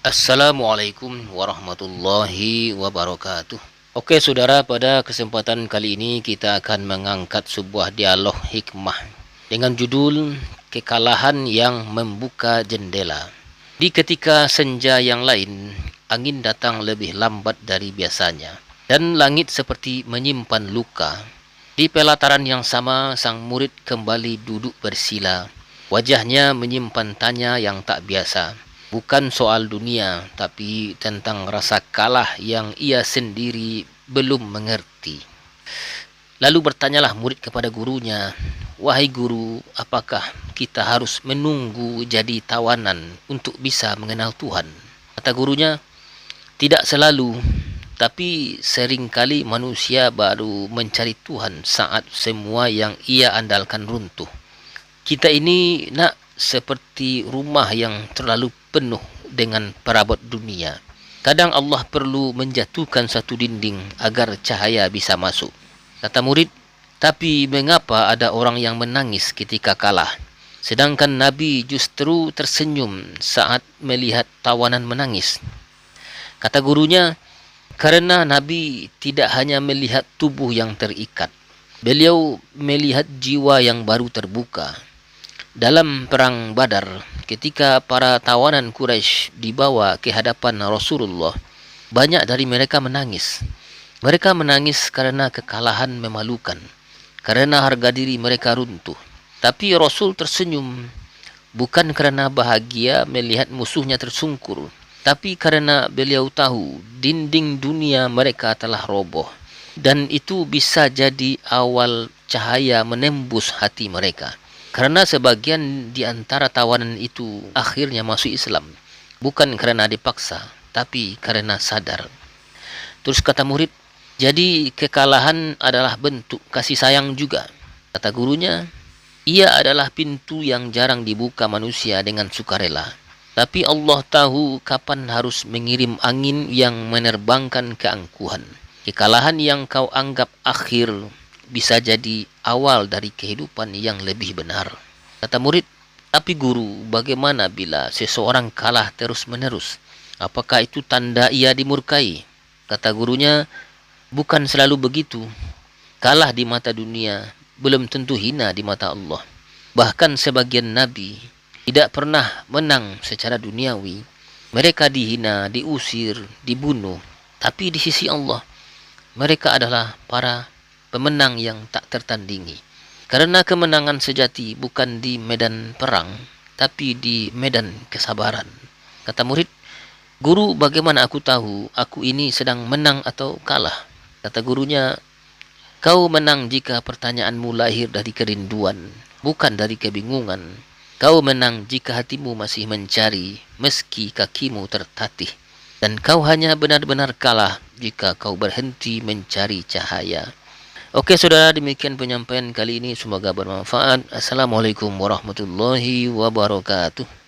Assalamualaikum warahmatullahi wabarakatuh. Oke saudara, pada kesempatan kali ini kita akan mengangkat sebuah dialog hikmah dengan judul Kekalahan yang Membuka Jendela. Di ketika senja yang lain, angin datang lebih lambat dari biasanya dan langit seperti menyimpan luka. Di pelataran yang sama, sang murid kembali duduk bersila. Wajahnya menyimpan tanya yang tak biasa. Bukan soal dunia, tapi tentang rasa kalah yang ia sendiri belum mengerti. Lalu bertanyalah murid kepada gurunya, "Wahai guru, apakah kita harus menunggu jadi tawanan untuk bisa mengenal Tuhan?" Kata gurunya, "Tidak selalu, tapi seringkali manusia baru mencari Tuhan saat semua yang ia andalkan runtuh. Kita ini nak seperti rumah yang terlalu penuh dengan perabot dunia. Kadang Allah perlu menjatuhkan satu dinding agar cahaya bisa masuk." Kata murid, "Tapi mengapa ada orang yang menangis ketika kalah, sedangkan Nabi justru tersenyum saat melihat tawanan menangis?" Kata gurunya, "Karena Nabi tidak hanya melihat tubuh yang terikat, beliau melihat jiwa yang baru terbuka. Dalam perang Badar, ketika para tawanan Quraisy dibawa ke hadapan Rasulullah, banyak dari mereka menangis. Mereka menangis karena kekalahan memalukan, karena harga diri mereka runtuh. Tapi Rasul tersenyum, bukan karena bahagia melihat musuhnya tersungkur, tapi karena beliau tahu dinding dunia mereka telah roboh, dan itu bisa jadi awal cahaya menembus hati mereka. Karena sebagian di antara tawanan itu akhirnya masuk Islam, bukan karena dipaksa, tapi karena sadar." Terus kata murid, "Jadi kekalahan adalah bentuk kasih sayang juga?" Kata gurunya, "Ia adalah pintu yang jarang dibuka manusia dengan sukarela. Tapi Allah tahu kapan harus mengirim angin yang menerbangkan keangkuhan. Kekalahan yang kau anggap akhir bisa jadi awal dari kehidupan yang lebih benar." Kata murid, "Tapi guru, bagaimana bila seseorang kalah terus-menerus? Apakah itu tanda ia dimurkai?" Kata gurunya, "Bukan selalu begitu. Kalah di mata dunia belum tentu hina di mata Allah. Bahkan sebagian nabi tidak pernah menang secara duniawi. Mereka dihina, diusir, dibunuh. Tapi di sisi Allah, mereka adalah para pemenang yang tak tertandingi. Karena kemenangan sejati bukan di medan perang, tapi di medan kesabaran." Kata murid, "Guru, bagaimana aku tahu aku ini sedang menang atau kalah?" Kata gurunya, "Kau menang jika pertanyaanmu lahir dari kerinduan, bukan dari kebingungan. Kau menang jika hatimu masih mencari, meski kakimu tertatih. Dan kau hanya benar-benar kalah jika kau berhenti mencari cahaya." Oke saudara, demikian penyampaian kali ini. Semoga bermanfaat. Assalamualaikum warahmatullahi wabarakatuh.